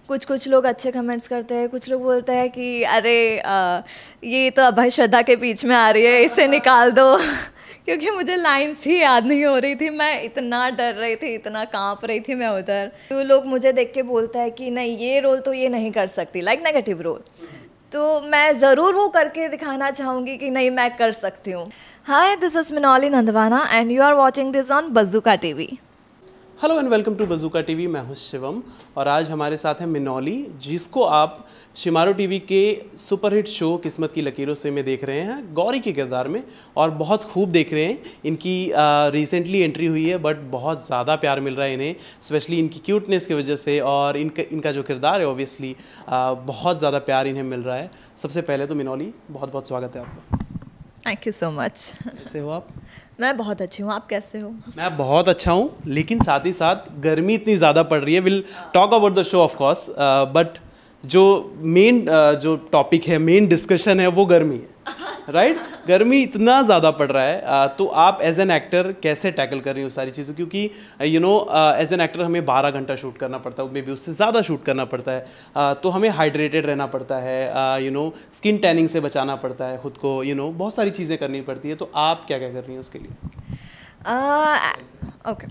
कुछ कुछ लोग अच्छे कमेंट्स करते हैं, कुछ लोग बोलते हैं कि अरे ये तो अभय श्रद्धा के बीच में आ रही है, इसे निकाल दो क्योंकि मुझे लाइंस ही याद नहीं हो रही थी, मैं इतना डर रही थी, इतना कांप रही थी मैं उधर। तो लोग मुझे देख के बोलता है कि नहीं ये रोल तो ये नहीं कर सकती, लाइक नेगेटिव रोल, तो मैं ज़रूर वो करके दिखाना चाहूँगी कि नहीं मैं कर सकती हूँ। Hi, this is Minoli Nandwana and you are watching this on Bazooka TV. Hello and welcome to Bazooka TV. मैं हूं शिवम और आज हमारे साथ है मिनोली, जिसको आप शिमारू टीवी के सुपरहिट शो किस्मत की लकीरों से में देख रहे हैं गौरी के किरदार में, और बहुत खूब देख रहे हैं। इनकी रिसेंटली एंट्री हुई है बट बहुत ज़्यादा प्यार मिल रहा है इन्हें, स्पेशली इनकी क्यूटनेस की वजह से, और इनका जो किरदार है ऑब्वियसली बहुत ज़्यादा प्यार इन्हें मिल रहा है। सबसे पहले तो मिनोली, बहुत बहुत स्वागत है आपका। Thank you so much. कैसे हो आप? मैं बहुत अच्छी हूँ, आप कैसे हो? मैं बहुत अच्छा हूँ, लेकिन साथ ही साथ गर्मी इतनी ज़्यादा पड़ रही है। Will talk about the show off course, but जो मेन जो टॉपिक है, मेन डिस्कशन है, वो गर्मी है, राइट? गर्मी इतना ज़्यादा पड़ रहा है, तो आप एज एन एक्टर कैसे टैकल कर रही हो सारी चीज़ों? क्योंकि you know as an actor हमें 12 घंटा शूट करना पड़ता है, मे बी उससे ज़्यादा शूट करना पड़ता है, तो हमें हाइड्रेटेड रहना पड़ता है, यू नो स्किन टैनिंग से बचाना पड़ता है खुद को, यू नो बहुत सारी चीज़ें करनी पड़ती है। तो आप क्या क्या कर रही हैं उसके लिए? ओके,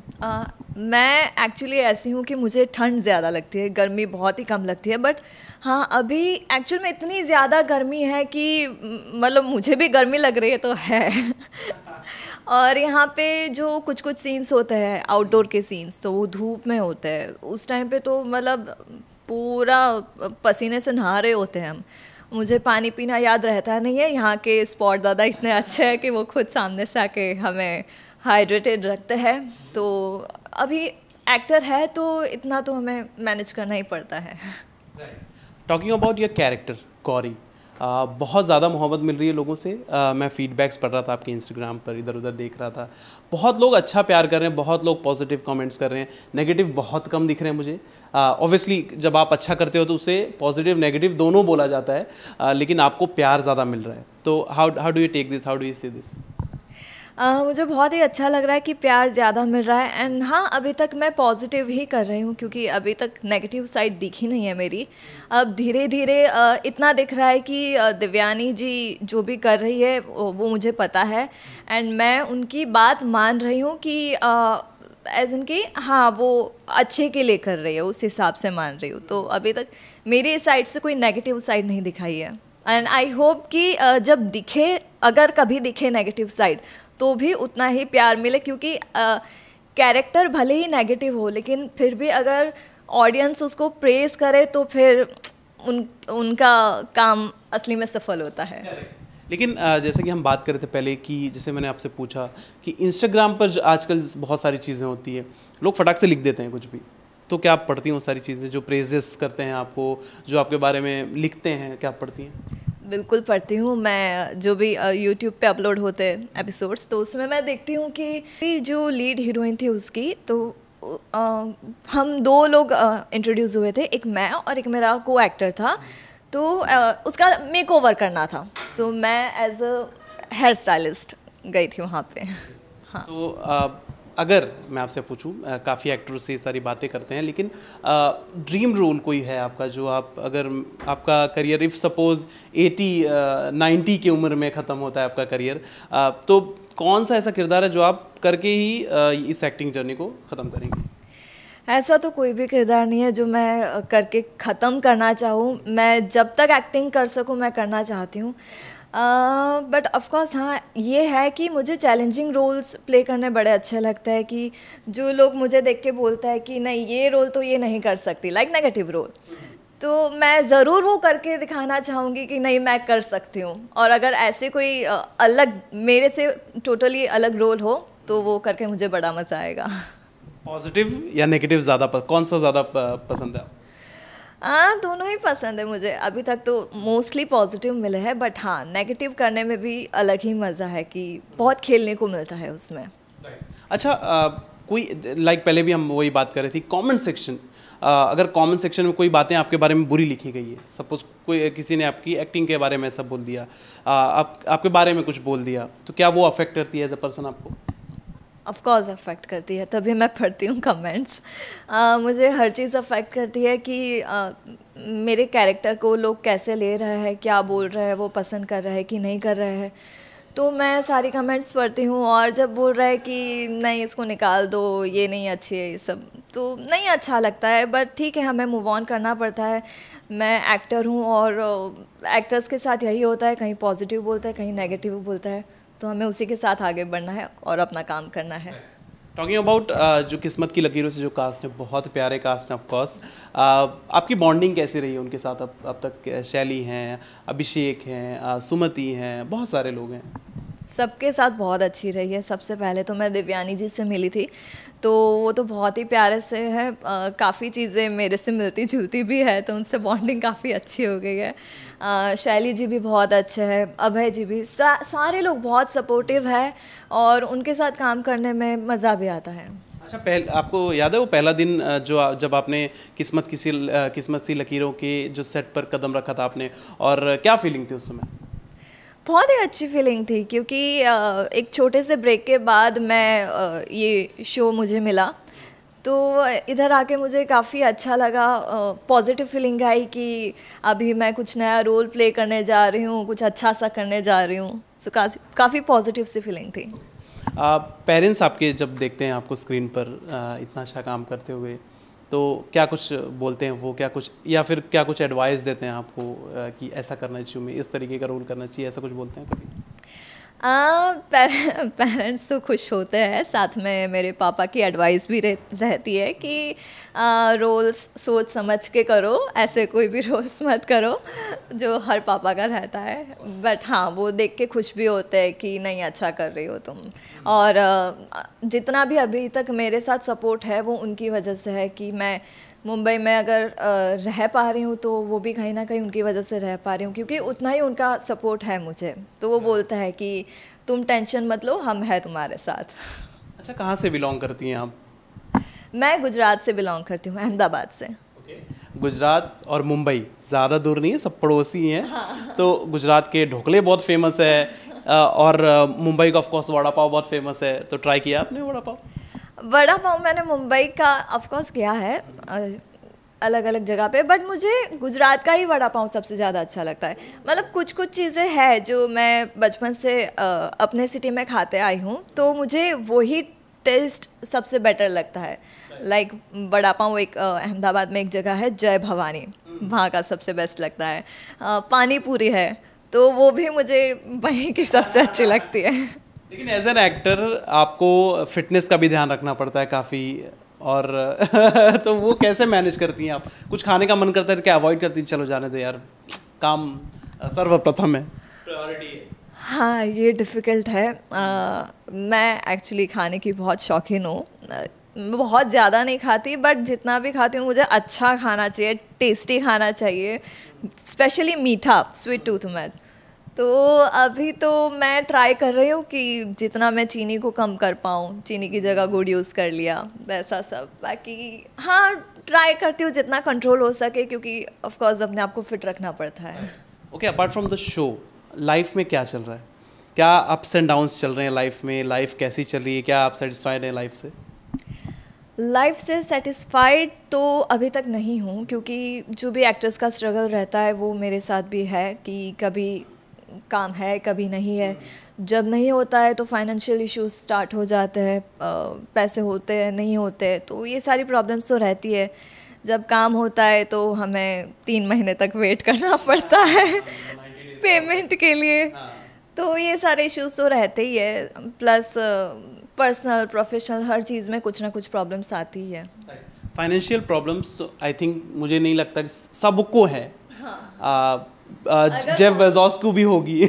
मैं एक्चुअली ऐसी हूँ कि मुझे ठंड ज़्यादा लगती है, गर्मी बहुत ही कम लगती है। बट हाँ, अभी एक्चुअल में इतनी ज़्यादा गर्मी है कि मतलब मुझे भी गर्मी लग रही है तो है और यहाँ पे जो कुछ कुछ सीन्स होते हैं आउटडोर के सीन्स, तो वो धूप में होते हैं। उस टाइम पे तो मतलब पूरा पसीने से नहा रहे होते हैं हम। मुझे पानी पीना याद रहता नहीं है। यहाँ के स्पॉट ज़्यादा इतने अच्छे हैं कि वो खुद सामने से आके हमें हाइड्रेटेड रखते हैं। तो अभी एक्टर है तो इतना तो हमें मैनेज करना ही पड़ता है। Talking about your character Gauri, बहुत ज़्यादा मोहब्बत मिल रही है लोगों से। मैं फीडबैक्स पढ़ रहा था आपके इंस्टाग्राम पर, इधर उधर देख रहा था, बहुत लोग अच्छा प्यार कर रहे हैं, बहुत लोग पॉजिटिव कमेंट्स कर रहे हैं, नेगेटिव बहुत कम दिख रहे हैं मुझे। ऑब्वियसली जब आप अच्छा करते हो तो उसे पॉजिटिव नेगेटिव दोनों बोला जाता है, लेकिन आपको प्यार ज़्यादा मिल रहा है। तो how do you take this, how do you see this? मुझे बहुत ही अच्छा लग रहा है कि प्यार ज़्यादा मिल रहा है। एंड हाँ, अभी तक मैं पॉजिटिव ही कर रही हूँ क्योंकि अभी तक नेगेटिव साइड दिखी नहीं है मेरी। अब धीरे धीरे इतना दिख रहा है कि दिव्यानी जी जो भी कर रही है वो मुझे पता है, एंड मैं उनकी बात मान रही हूँ कि एज इन कि हाँ वो अच्छे के लिए कर रही है, उस हिसाब से मान रही हूँ। तो अभी तक मेरी साइड से कोई नेगेटिव साइड नहीं दिखाई है। एंड आई होप कि जब दिखे, अगर कभी दिखे नेगेटिव साइड, तो भी उतना ही प्यार मिले, क्योंकि कैरेक्टर भले ही नेगेटिव हो लेकिन फिर भी अगर ऑडियंस उसको प्रेज करे तो फिर उनका काम असली में सफल होता है। लेकिन जैसे कि हम बात कर रहे थे पहले कि जैसे मैंने आपसे पूछा कि इंस्टाग्राम पर आजकल बहुत सारी चीज़ें होती है, लोग फटाक से लिख देते हैं कुछ भी, तो क्या आप पढ़ती हैं वो सारी चीज़ें जो प्रेजेस करते हैं आपको, जो आपके बारे में लिखते हैं, क्या आप पढ़ती हैं? बिल्कुल पढ़ती हूँ। मैं जो भी यूट्यूब पे अपलोड होते हैं एपिसोड्स, तो उसमें मैं देखती हूँ कि जो लीड हीरोइन थी उसकी, तो हम दो लोग इंट्रोड्यूस हुए थे, एक मैं और एक मेरा को एक्टर था। तो उसका मेक ओवर करना था, सो मैं एज अ हेयर स्टाइलिस्ट गई थी वहाँ पे। हाँ, तो अगर मैं आपसे पूछूं, काफ़ी एक्टर्स से ये सारी बातें करते हैं, लेकिन ड्रीम रोल कोई है आपका जो आप, अगर आपका करियर इफ़ सपोज 80-90 की उम्र में ख़त्म होता है आपका करियर, तो कौन सा ऐसा किरदार है जो आप करके ही इस एक्टिंग जर्नी को ख़त्म करेंगे? ऐसा तो कोई भी किरदार नहीं है जो मैं करके ख़त्म करना चाहूँ। मैं जब तक एक्टिंग कर सकूँ मैं करना चाहती हूँ। बट ऑफकोर्स हाँ, ये है कि मुझे चैलेंजिंग रोल्स प्ले करने बड़े अच्छे लगते हैं, कि जो लोग मुझे देख के बोलता है कि नहीं ये रोल तो ये नहीं कर सकती, लाइक नेगेटिव रोल, तो मैं ज़रूर वो करके दिखाना चाहूँगी कि नहीं मैं कर सकती हूँ। और अगर ऐसे कोई अलग मेरे से टोटली अलग रोल हो तो वो करके मुझे बड़ा मज़ा आएगा। पॉजिटिव या नेगेटिव ज़्यादा कौन सा ज़्यादा पसंद है? दोनों ही पसंद है मुझे। अभी तक तो मोस्टली पॉजिटिव मिले हैं, बट हाँ नेगेटिव करने में भी अलग ही मज़ा है कि बहुत खेलने को मिलता है उसमें। अच्छा, कोई लाइक पहले भी हम वही बात कर रहे थे, कमेंट सेक्शन, अगर कमेंट सेक्शन में कोई बातें आपके बारे में बुरी लिखी गई है, सपोज कोई किसी ने आपकी एक्टिंग के बारे में ऐसा बोल दिया, आपके बारे में कुछ बोल दिया, तो क्या वो अफेक्ट करती है एज अ पर्सन आपको? ऑफ कोर्स अफेक्ट करती है, तभी मैं पढ़ती हूँ कमेंट्स। मुझे हर चीज़ अफेक्ट करती है कि मेरे कैरेक्टर को लोग कैसे ले रहे हैं, क्या बोल रहे हैं, वो पसंद कर रहे हैं कि नहीं कर रहे हैं। तो मैं सारी कमेंट्स पढ़ती हूँ, और जब बोल रहा है कि नहीं इसको निकाल दो, ये नहीं अच्छी है, ये सब तो नहीं अच्छा लगता है। बट ठीक है, हमें मूव ऑन करना पड़ता है। मैं एक्टर हूँ, और एक्टर्स के साथ यही होता है, कहीं पॉजिटिव बोलता है, कहीं नेगेटिव बोलता है, तो हमें उसी के साथ आगे बढ़ना है और अपना काम करना है। टॉकिंग अबाउट जो किस्मत की लकीरों से जो कास्ट है, बहुत प्यारे कास्ट हैं ऑफ कोर्स। आपकी बॉन्डिंग कैसी रही है उनके साथ अब तक? शैली हैं, अभिषेक हैं, सुमति हैं, बहुत सारे लोग हैं। सबके साथ बहुत अच्छी रही है। सबसे पहले तो मैं दिव्यानी जी से मिली थी, तो वो तो बहुत ही प्यारे से है, काफ़ी चीज़ें मेरे से मिलती जुलती भी है, तो उनसे बॉन्डिंग काफ़ी अच्छी हो गई है। शैली जी भी बहुत अच्छे हैं, अभय जी भी, सारे लोग बहुत सपोर्टिव है, और उनके साथ काम करने में मज़ा भी आता है। अच्छा, आपको याद है वो पहला दिन जब आपने किस्मत सी लकीरों के जो सेट पर कदम रखा था आपने, और क्या फीलिंग थी उस समय? बहुत ही अच्छी फीलिंग थी, क्योंकि एक छोटे से ब्रेक के बाद ये शो मुझे मिला, तो इधर आके मुझे काफ़ी अच्छा लगा। पॉजिटिव फीलिंग आई कि अभी मैं कुछ नया रोल प्ले करने जा रही हूँ, कुछ अच्छा सा करने जा रही हूँ। सो काफ़ी पॉजिटिव सी फीलिंग थी। पेरेंट्स आपके जब देखते हैं आपको स्क्रीन पर इतना अच्छा काम करते हुए, तो क्या कुछ बोलते हैं वो, क्या कुछ, या फिर क्या कुछ एडवाइस देते हैं आपको कि ऐसा करना चाहिए, इस तरीके का रोल करना चाहिए, ऐसा कुछ बोलते हैं कभी? पेरेंट्स तो खुश होते हैं, साथ में मेरे पापा की एडवाइस भी रहती है कि रोल्स सोच समझ के करो, ऐसे कोई भी रोल्स मत करो, जो हर पापा का रहता है। बट हाँ, वो देख के खुश भी होते हैं कि नहीं अच्छा कर रही हो तुम। और जितना भी अभी तक मेरे साथ सपोर्ट है वो उनकी वजह से है, कि मैं मुंबई में अगर रह पा रही हूँ तो वो भी कहीं ना कहीं उनकी वजह से रह पा रही हूँ, क्योंकि उतना ही उनका सपोर्ट है मुझे। तो वो बोलता है कि तुम टेंशन मत लो, हम हैं तुम्हारे साथ। अच्छा, कहाँ से बिलोंग करती हैं आप? मैं गुजरात से बिलोंग करती हूँ, अहमदाबाद से। गुजरात और मुंबई ज़्यादा दूर नहीं है, सब पड़ोसी हैं। हाँ। तो गुजरात के ढोकले बहुत फेमस है, और मुंबई का ऑफ कोर्स वड़ा पाव बहुत फेमस है, तो ट्राई किया आपने वड़ा पाव? वड़ा पाव मैंने मुंबई का ऑफ कोर्स किया है, अलग अलग जगह पे, बट मुझे गुजरात का ही वड़ा पाव सबसे ज़्यादा अच्छा लगता है। मतलब कुछ कुछ चीज़ें हैं जो मैं बचपन से अपने सिटी में खाते आई हूँ, तो मुझे वही टेस्ट सबसे बेटर लगता है। लाइक वड़ा पाव एक अहमदाबाद में एक जगह है जय भवानी, वहाँ का सबसे बेस्ट लगता है। पानी पूरी है, तो वो भी मुझे वहीं की सबसे अच्छी लगती है। लेकिन एज एन एक्टर आपको फिटनेस का भी ध्यान रखना पड़ता है काफ़ी, और तो वो कैसे मैनेज करती हैं आप? कुछ खाने का मन करता है, क्या अवॉइड करती हैं? चलो जाने दो यार, काम सर्वप्रथम है, प्रायोरिटी है। हाँ, ये डिफ़िकल्ट है। मैं एक्चुअली खाने की बहुत शौकीन हूँ। बहुत ज़्यादा नहीं खाती, बट जितना भी खाती हूँ मुझे अच्छा खाना चाहिए, टेस्टी खाना चाहिए, स्पेशली मीठा, स्वीट टूथ में। तो अभी तो मैं ट्राई कर रही हूँ कि जितना मैं चीनी को कम कर पाऊँ, चीनी की जगह गुड़ यूज़ कर लिया, वैसा सब। बाकी हाँ, ट्राई करती हूँ जितना कंट्रोल हो सके, क्योंकि ऑफ कोर्स अपने आप को फिट रखना पड़ता है। Okay, apart from the show, life में क्या चल रहा है? क्या अप्स एंड डाउन्स चल रहे हैं लाइफ में? लाइफ कैसी चल रही है? क्या आप सेटिस्फाइड हैं लाइफ से? लाइफ से सेटिस्फाइड तो अभी तक नहीं हूँ, क्योंकि जो भी एक्टर्स का स्ट्रगल रहता है वो मेरे साथ भी है, कि कभी काम है कभी नहीं है। जब नहीं होता है तो फाइनेंशियल इश्यूज स्टार्ट हो जाते हैं, पैसे होते हैं नहीं होते, तो ये सारी प्रॉब्लम्स तो रहती है। जब काम होता है तो हमें 3 महीने तक वेट करना पड़ता है पेमेंट के लिए, तो ये सारे इश्यूज तो रहते ही है। प्लस पर्सनल प्रोफेशनल हर चीज़ में कुछ ना कुछ प्रॉब्लम्स आती ही है। फाइनेंशियल प्रॉब्लम्स आई थिंक मुझे नहीं लगता कि सबको है। हाँ। जेफ बेजोस को भी होगी।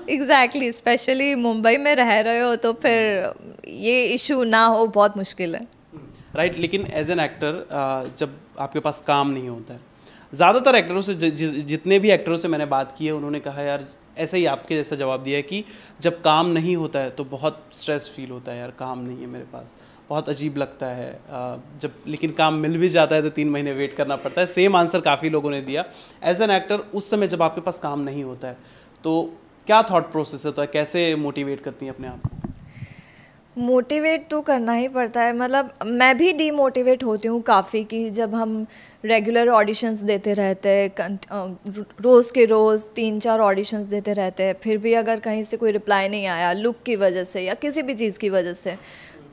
एग्जैक्टली, स्पेशली मुंबई में रह रहे हो तो फिर ये इशू ना हो बहुत मुश्किल है। राइट, लेकिन एज एन एक्टर जब आपके पास काम नहीं होता है, ज़्यादातर एक्टरों से जितने भी एक्टरों से मैंने बात की है उन्होंने कहा यार ऐसे ही आपके जैसा जवाब दिया है कि जब काम नहीं होता है तो बहुत स्ट्रेस फील होता है, यार काम नहीं है मेरे पास, बहुत अजीब लगता है। जब लेकिन काम मिल भी जाता है तो 3 महीने वेट करना पड़ता है। सेम आंसर काफ़ी लोगों ने दिया। एज एन एक्टर उस समय जब आपके पास काम नहीं होता है तो क्या थॉट प्रोसेस होता है, कैसे मोटिवेट करती हैं अपने आप को? मोटिवेट तो करना ही पड़ता है, मतलब मैं भी डीमोटिवेट होती हूँ काफ़ी कि जब हम रेगुलर ऑडिशंस देते रहते हैं, रोज़ के रोज़ 3-4 ऑडिशंस देते रहते हैं, फिर भी अगर कहीं से कोई रिप्लाई नहीं आया लुक की वजह से या किसी भी चीज़ की वजह से,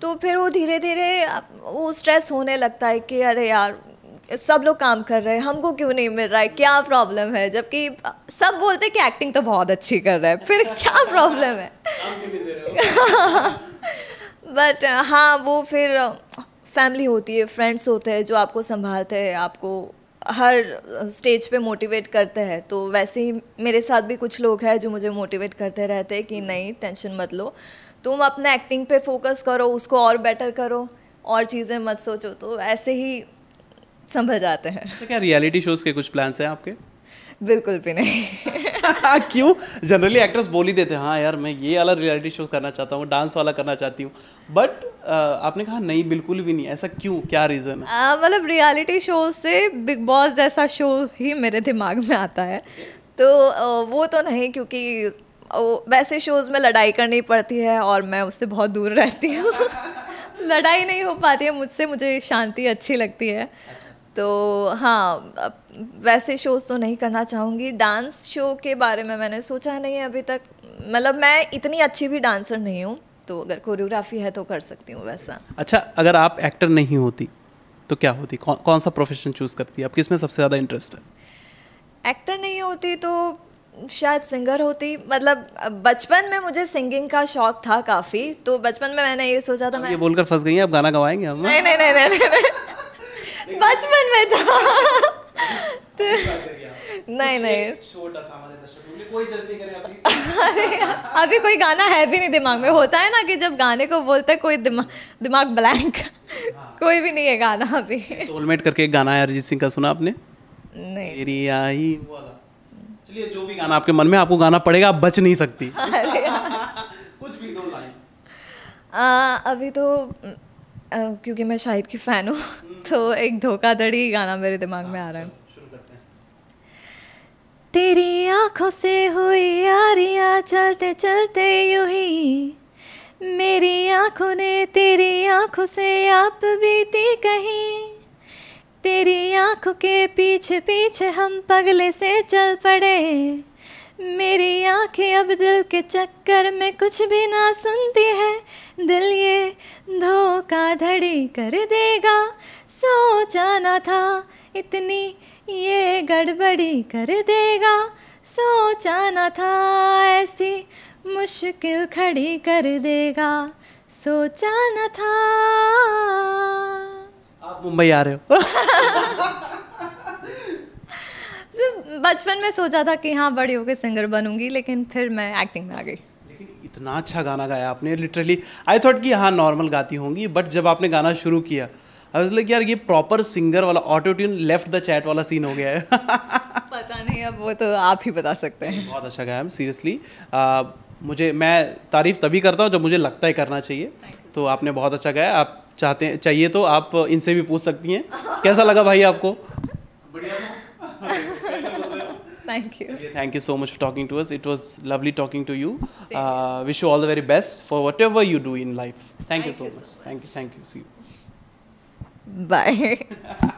तो फिर वो धीरे धीरे वो स्ट्रेस होने लगता है कि अरे यार सब लोग काम कर रहे हैं, हमको क्यों नहीं मिल रहा है, क्या प्रॉब्लम है, जबकि सब बोलते हैं कि एक्टिंग तो बहुत अच्छी कर रहा है, फिर क्या प्रॉब्लम है। बट हाँ, वो फिर फैमिली होती है, फ्रेंड्स होते हैं जो आपको संभालते हैं, आपको हर स्टेज पे मोटिवेट करते हैं। तो वैसे ही मेरे साथ भी कुछ लोग हैं जो मुझे मोटिवेट करते रहते हैं कि नहीं टेंशन मत लो, तुम अपने एक्टिंग पे फोकस करो, उसको और बेटर करो, और चीज़ें मत सोचो, तो ऐसे ही संभल जाते हैं। अच्छा, क्या रियलिटी शोज़ के कुछ प्लान्स हैं आपके? बिल्कुल भी नहीं। क्यों? जनरली एक्टर्स बोल ही देते हैं हाँ यार मैं ये वाला रियलिटी शो करना चाहता हूँ, डांस वाला करना चाहती हूँ, बट आपने कहा नहीं बिल्कुल भी नहीं, ऐसा क्यों, क्या रीज़न है? मतलब रियलिटी शो से बिग बॉस जैसा शो ही मेरे दिमाग में आता है, तो वो तो नहीं, क्योंकि वैसे शोज़ में लड़ाई करनी पड़ती है और मैं उससे बहुत दूर रहती हूँ। लड़ाई नहीं हो पाती है मुझसे, मुझे शांति अच्छी लगती है। तो हाँ, वैसे शोज़ तो नहीं करना चाहूँगी। डांस शो के बारे में मैंने सोचा नहीं है अभी तक, मतलब मैं इतनी अच्छी भी डांसर नहीं हूँ, तो अगर कोरियोग्राफी है तो कर सकती हूँ वैसा। अच्छा, अगर आप एक्टर नहीं होती तो क्या होती, कौन सा प्रोफेशन चूज़ करती, आप किस में सबसे ज़्यादा इंटरेस्ट है? एक्टर नहीं होती तो शायद सिंगर होती, मतलब बचपन में मुझे सिंगिंग का शौक था काफ़ी, तो बचपन में मैंने ये सोचा था। मैं ये बोलकर फंस गई हैं, आप गाना गवाएंगे हम? नहीं नहीं नहीं नहीं, नहीं, नहीं। बचपन में था। तो नहीं नहीं, छोटा सा हमारे दर्शकों के लिए, कोई जज नहीं करेगा प्लीज। अरे अभी कोई गाना है भी नहीं दिमाग में, होता है ना कि जब गाने को बोलते हैं कोई दिमाग ब्लैंक, कोई भी नहीं है गाना अभी। सोलमेट करके एक गाना है अरिजीत सिंह का, सुना आपने? नहीं। तेरी आई वो वाला। चलिए, जो भी गाना आपके मन में, आपको गाना पड़ेगा, आप बच नहीं सकती। कुछ भी, 2 लाइन। अभी तो क्योंकि मैं शाहिद की फ़ैन हूँ, तो एक धोखाधड़ी गाना मेरे दिमाग में आ रहा है। तेरी आँखों से हुई यारियाँ चलते चलते यूं ही, मेरी आँखों ने तेरी आँखों से आप बीती कहीं, तेरी आँखों के पीछे पीछे हम पगले से चल पड़े, मेरी आँखें अब दिल के चक्कर में कुछ भी ना सुनती है, दिल ये धोखाधड़ी कर देगा, सोचा ना था इतनी ये गड़बड़ी कर देगा, सोचा ना था ऐसी मुश्किल खड़ी कर देगा, सोचा ना था। आप मुंबई आ रहे हो? बचपन में सोचा था कि हाँ बड़ी होकर सिंगर बनूंगी, लेकिन फिर मैं एक्टिंग में आ गई। लेकिन इतना अच्छा गाना गाया आपने, लिटरली आई थॉट कि हाँ नॉर्मल गाती होंगी, बट जब आपने गाना शुरू किया आई वाज लाइक यार ये प्रॉपर सिंगर वाला auto tune left the chat वाला सीन हो गया है। पता नहीं, अब वो तो आप ही बता सकते हैं। बहुत अच्छा गाया है सीरियसली। मैं तारीफ़ तभी करता हूँ जब मुझे लगता है करना चाहिए, तो आपने बहुत अच्छा गाया। आप चाहिए तो आप इनसे भी पूछ सकती हैं कैसा लगा भाई आपको। Thank you. Thank you so much for talking to us. It was lovely talking to you. Wish you all the very best for whatever you do in life. Thank you so much. Thank you. See you. Bye.